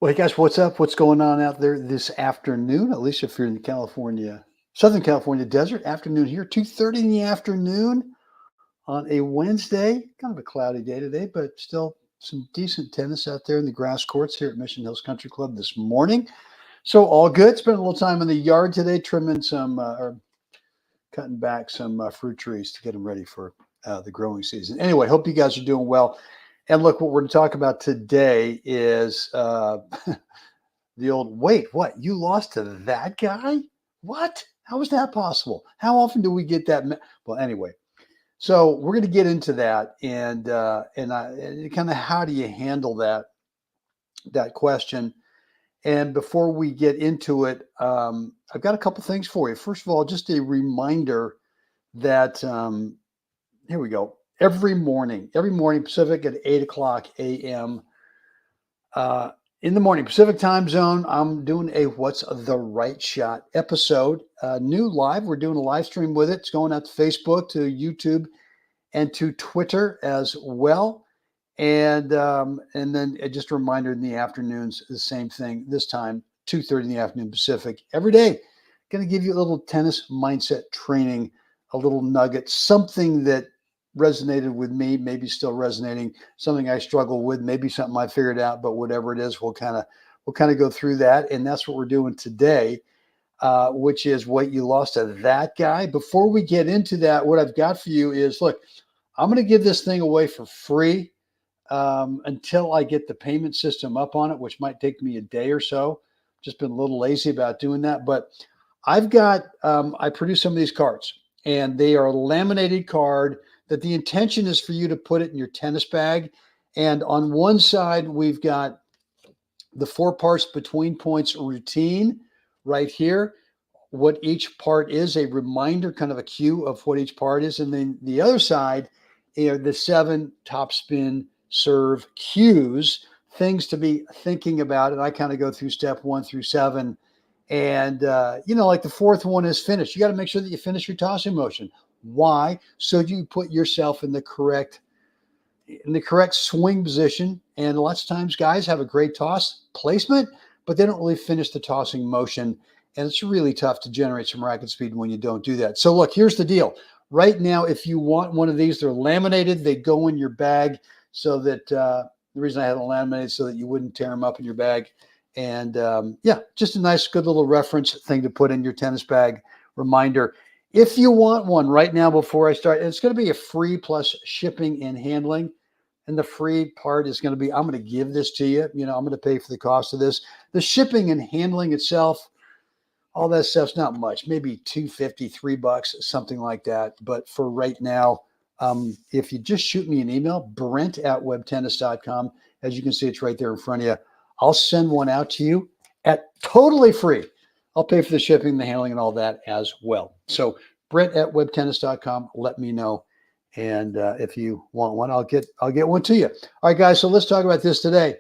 Well, hey guys, what's up? What's going on out there this afternoon? At least if you're in the Southern California desert, afternoon here, 2:30 in the afternoon on a Wednesday. Kind of a cloudy day today, but still some decent tennis out there in the grass courts here at Mission Hills Country Club this morning. So all good. Spent a little time in the yard today, trimming or cutting back some fruit trees to get them ready for the growing season. Anyway, hope you guys are doing well. And look, what we're going to talk about today is the old, wait, what? You lost to that guy? What? How is that possible? How often do we get that? Well, anyway, so we're going to get into that and kind of how do you handle that question? And before we get into it, I've got a couple things for you. First of all, just a reminder that here we go. Every morning Pacific at 8 o'clock a.m. In the morning, Pacific time zone, I'm doing a What's the Right Shot episode. New live. We're doing a live stream with it. It's going out to Facebook, to YouTube, and to Twitter as well. And then just a reminder in the afternoons, the same thing. This time, 2:30 in the afternoon Pacific every day. Going to give you a little tennis mindset training, a little nugget, something that resonated with me, maybe still resonating, something I struggle with, maybe something I figured out, but whatever it is, we'll kind of go through that. And that's what we're doing today, which is what you lost to that guy. Before we get into that, what I've got for you is, look, I'm going to give this thing away for free until I get the payment system up on it, which might take me a day or so. Just been a little lazy about doing that, but I've got, I produced some of these cards, and they are a laminated card that the intention is for you to put it in your tennis bag. And on one side, we've got the 4 parts between points routine right here. What each part is, a reminder, kind of a cue of what each part is. And then the other side, the 7 top spin serve cues, things to be thinking about. And I kind of go through step 1 through 7. And, like the 4th one is finish. You got to make sure that you finish your tossing motion. Why? So you put yourself in the correct swing position. And lots of times guys have a great toss placement, but they don't really finish the tossing motion. And it's really tough to generate some racket speed when you don't do that. So look, here's the deal. Right now, if you want one of these, they're laminated. They go in your bag so that the reason I had them laminated so that you wouldn't tear them up in your bag. And just a nice, good little reference thing to put in your tennis bag. Reminder. If you want one right now before I start, it's going to be a free plus shipping and handling. And the free part is going to be, I'm going to give this to you. I'm going to pay for the cost of this. The shipping and handling itself, all that stuff's not much, maybe $2.50, $3, something like that. But for right now, if you just shoot me an email, brent@webtennis.com, as you can see, it's right there in front of you. I'll send one out to you at totally free. I'll pay for the shipping, the handling, and all that as well. So brent@webtennis.com, let me know. And if you want one, I'll get one to you. All right, guys, so let's talk about this today.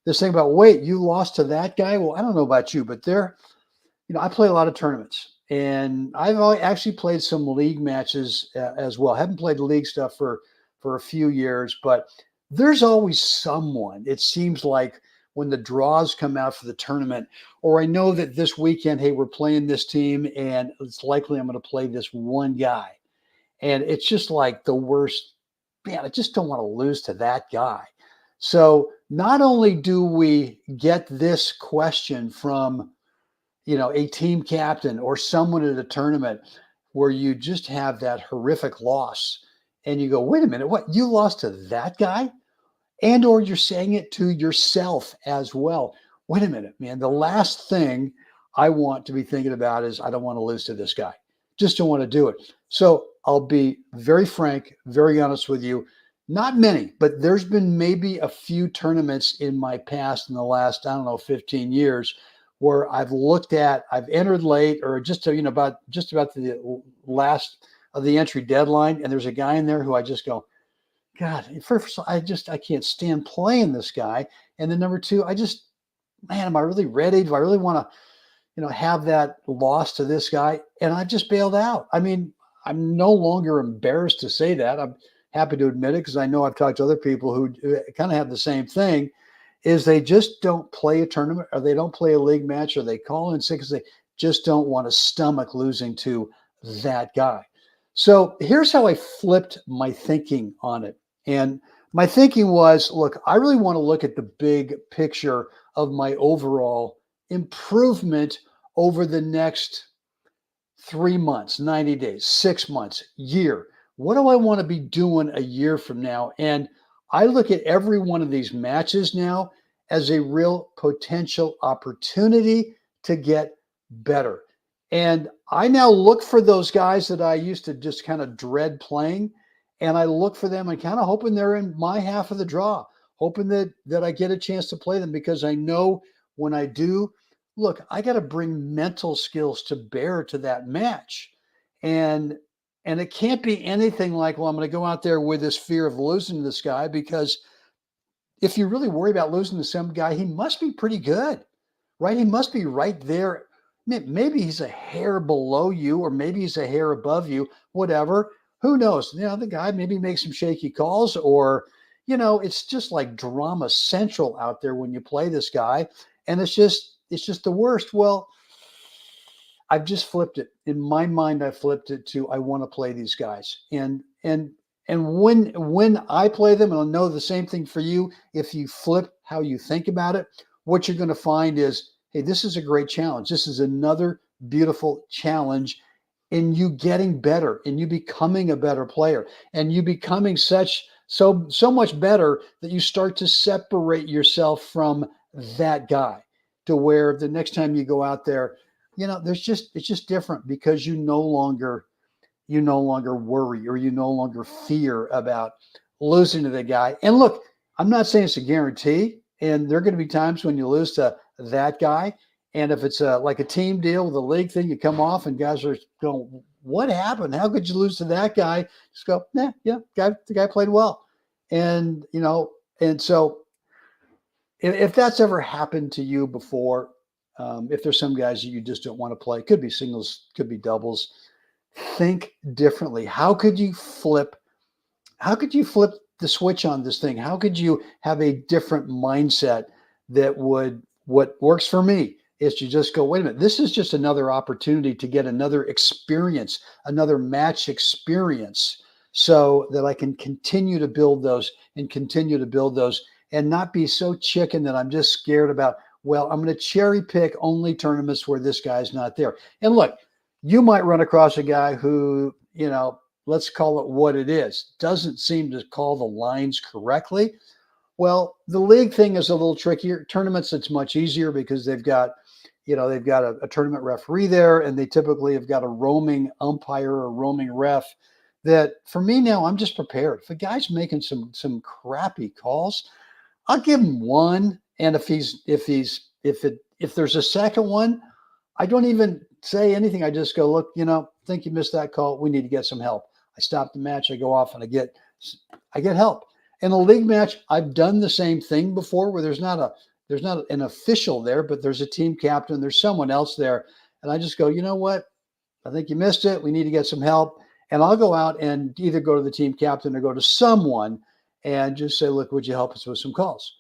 This thing about, wait, you lost to that guy? Well, I don't know about you, but I play a lot of tournaments. And I've actually played some league matches as well. I haven't played league stuff for a few years, but there's always someone, it seems like, when the draws come out for the tournament, or I know that this weekend, hey, we're playing this team and it's likely I'm going to play this one guy. And it's just like the worst, man, I just don't want to lose to that guy. So not only do we get this question from, a team captain or someone at a tournament where you just have that horrific loss and you go, wait a minute, what? You lost to that guy? And or you're saying it to yourself as well. Wait a minute, man. The last thing I want to be thinking about is I don't want to lose to this guy. Just don't want to do it. So I'll be very frank, very honest with you. Not many, but there's been maybe a few tournaments in my past in the last, 15 years where I've entered late or just about the last of the entry deadline. And there's a guy in there who I just go, God, first of all, I can't stand playing this guy. And then number 2, am I really ready? Do I really want to, have that loss to this guy? And I just bailed out. I mean, I'm no longer embarrassed to say that. I'm happy to admit it because I know I've talked to other people who kind of have the same thing. is they just don't play a tournament, or they don't play a league match, or they call in sick because they just don't want to stomach losing to that guy. So here's how I flipped my thinking on it. And my thinking was, look, I really want to look at the big picture of my overall improvement over the next 3 months, 90 days, 6 months, year. What do I want to be doing a year from now? And I look at every one of these matches now as a real potential opportunity to get better. And I now look for those guys that I used to just kind of dread playing. And I look for them and kind of hoping they're in my half of the draw, hoping that I get a chance to play them, because I know when I do, look, I got to bring mental skills to bear to that match. And it can't be anything like, well, I'm going to go out there with this fear of losing to this guy, because if you really worry about losing to some guy, he must be pretty good, right? He must be right there. Maybe he's a hair below you, or maybe he's a hair above you, whatever. Who knows? The guy maybe makes some shaky calls, or, it's just like drama central out there when you play this guy. And it's just the worst. Well, I've just flipped it. In my mind, I flipped it to, I want to play these guys. And when I play them, and I'll know the same thing for you, if you flip how you think about it, what you're going to find is, hey, this is a great challenge. This is another beautiful challenge in you getting better, and you becoming a better player, and you becoming so much better that you start to separate yourself from that guy, to where the next time you go out there, it's just different, because you no longer worry, or you no longer fear about losing to the guy. And look, I'm not saying it's a guarantee, and there are going to be times when you lose to that guy. And if it's like a team deal with a league thing, you come off and guys are going, what happened? How could you lose to that guy? Just go, the guy played well. And, and so if that's ever happened to you before, if there's some guys that you just don't want to play, could be singles, could be doubles, think differently. How could you flip the switch on this thing? How could you have a different mindset what works for me is to just go, wait a minute, this is just another opportunity to get another experience, another match experience, so that I can continue to build those and not be so chicken that I'm just scared about, well, I'm going to cherry pick only tournaments where this guy's not there. And look, you might run across a guy who, let's call it what it is, doesn't seem to call the lines correctly. Well, the league thing is a little trickier. Tournaments, it's much easier, because they've got a tournament referee there, and they typically have got a roaming umpire or roaming ref. That for me now, I'm just prepared. If a guy's making some crappy calls, I'll give him one. And if there's a second one, I don't even say anything. I just go, look, think you missed that call. We need to get some help. I stop the match. I go off and I get help. In a league match, I've done the same thing before, where there's not an official there, but there's a team captain. There's someone else there. And I just go, you know what? I think you missed it. We need to get some help. And I'll go out and either go to the team captain or go to someone and just say, look, would you help us with some calls?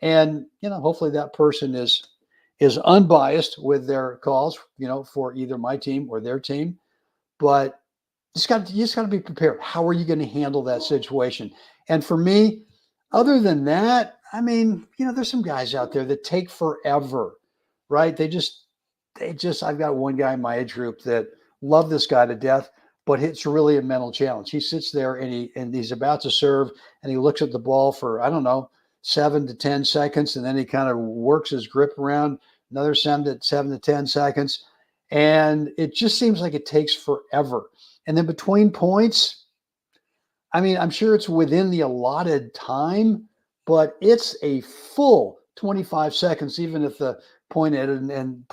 And, hopefully that person is unbiased with their calls, for either my team or their team. But you just got to be prepared. How are you going to handle that situation? And for me, other than that, I mean, there's some guys out there that take forever, right? I've got one guy in my age group that love this guy to death, but it's really a mental challenge. He sits there and he's about to serve, and he looks at the ball for, I don't know, 7 to 10 seconds. And then he kind of works his grip around another 7 to 10 seconds. And it just seems like it takes forever. And then between points, I mean, I'm sure it's within the allotted time, but it's a full 25 seconds, even if the point ended and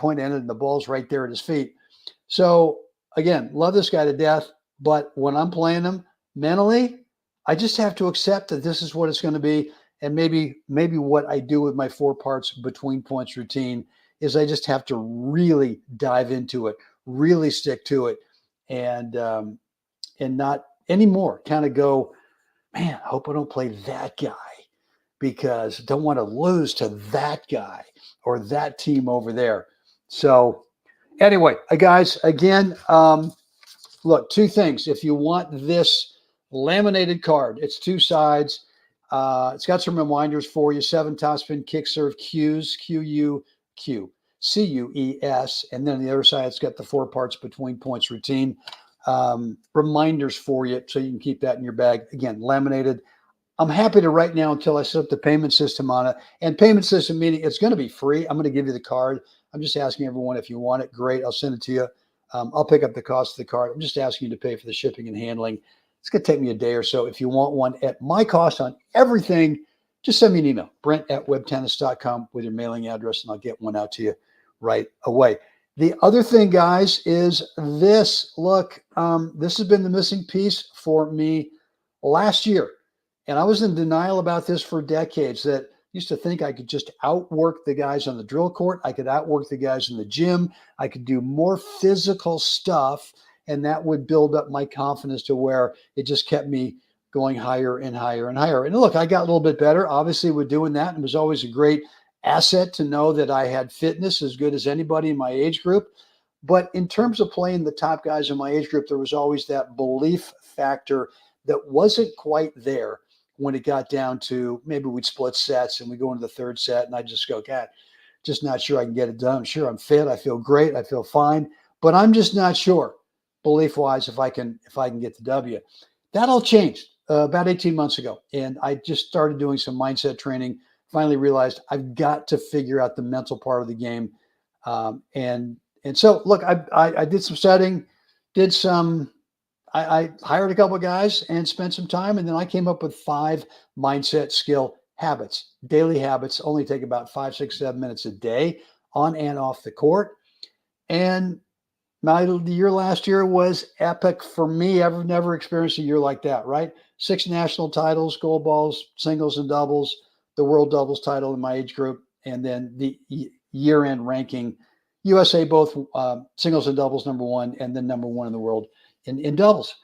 the ball's right there at his feet. So again, love this guy to death, but when I'm playing him mentally, I just have to accept that this is what it's going to be. And maybe what I do with my 4 parts between points routine is I just have to really dive into it, really stick to it, and not anymore kind of go, man, I hope I don't play that guy, because I don't want to lose to that guy or that team over there. So anyway, guys, again, look, two things. If you want this laminated card, it's two sides. It's got some reminders for you. 7 topspin kick serve cues, Q-U-Q, C-U-E-S. And then on the other side, it's got the 4 parts between points routine. Reminders for you so you can keep that in your bag. Again, laminated. I'm happy to right now until I set up the payment system on it. And payment system meaning it's going to be free. I'm going to give you the card. I'm just asking everyone if you want it. Great. I'll send it to you. I'll pick up the cost of the card. I'm just asking you to pay for the shipping and handling. It's going to take me a day or so. If you want one at my cost on everything, just send me an email, brent@webtennis.com with your mailing address, and I'll get one out to you right away. The other thing, guys, is this. Look, this has been the missing piece for me last year. And I was in denial about this for decades, that I used to think I could just outwork the guys on the drill court. I could outwork the guys in the gym. I could do more physical stuff, and that would build up my confidence to where it just kept me going higher and higher and higher. And look, I got a little bit better, obviously, with doing that. It was always a great asset to know that I had fitness as good as anybody in my age group. But in terms of playing the top guys in my age group, there was always that belief factor that wasn't quite there when it got down to maybe we'd split sets and we go into the third set and I just go, God, just not sure I can get it done. Sure, I'm fit. I feel great. I feel fine, but I'm just not sure belief wise if I can get the W. That all changed about 18 months ago. And I just started doing some mindset training, finally realized I've got to figure out the mental part of the game. And so look, I did some studying, I hired a couple of guys and spent some time, and then I came up with 5 mindset skill habits, daily habits, only take about 5, 6, 7 minutes a day on and off the court. And the year last year was epic for me. I've never experienced a year like that, right? 6 national titles, gold balls, singles and doubles, the world doubles title in my age group, and then the year-end ranking, USA both singles and doubles #1, and then #1 in the world in doubles.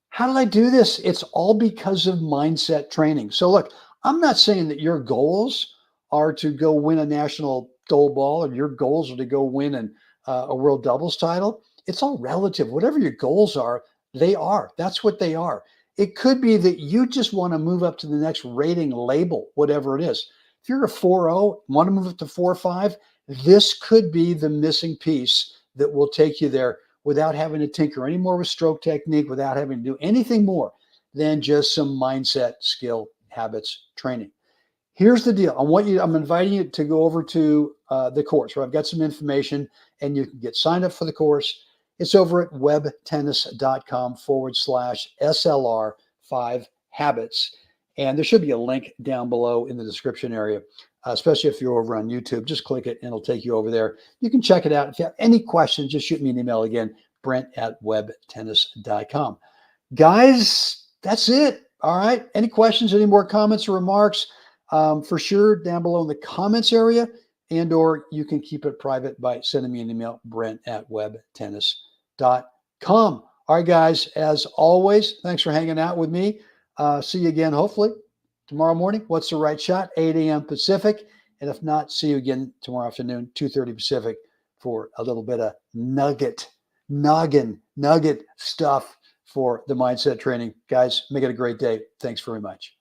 How did I do this? It's all because of mindset training. So look, I'm not saying that your goals are to go win a national gold ball or your goals are to go win a world doubles title. It's all relative. Whatever your goals are, they are. That's what they are. It could be that you just want to move up to the next rating label, whatever it is. If you're a 4.0, want to move up to 4.5, this could be the missing piece that will take you there without having to tinker anymore with stroke technique, without having to do anything more than just some mindset skill habits training. Here's the deal. I'm inviting you to go over to the course where I've got some information and you can get signed up for the course. It's over at webtennis.com/SLR5 habits. And there should be a link down below in the description area, especially if you're over on YouTube. Just click it and it'll take you over there. You can check it out. If you have any questions, just shoot me an email again, brent@webtennis.com. Guys, that's it. All right. Any questions, any more comments or remarks? For sure, down below in the comments area, or you can keep it private by sending me an email, brent@webtennis.com. All right, guys, as always, thanks for hanging out with me. See you again, hopefully, tomorrow morning. What's the right shot? 8 a.m. Pacific. And if not, see you again tomorrow afternoon, 2:30 Pacific, for a little bit of nugget stuff for the mindset training. Guys, make it a great day. Thanks very much.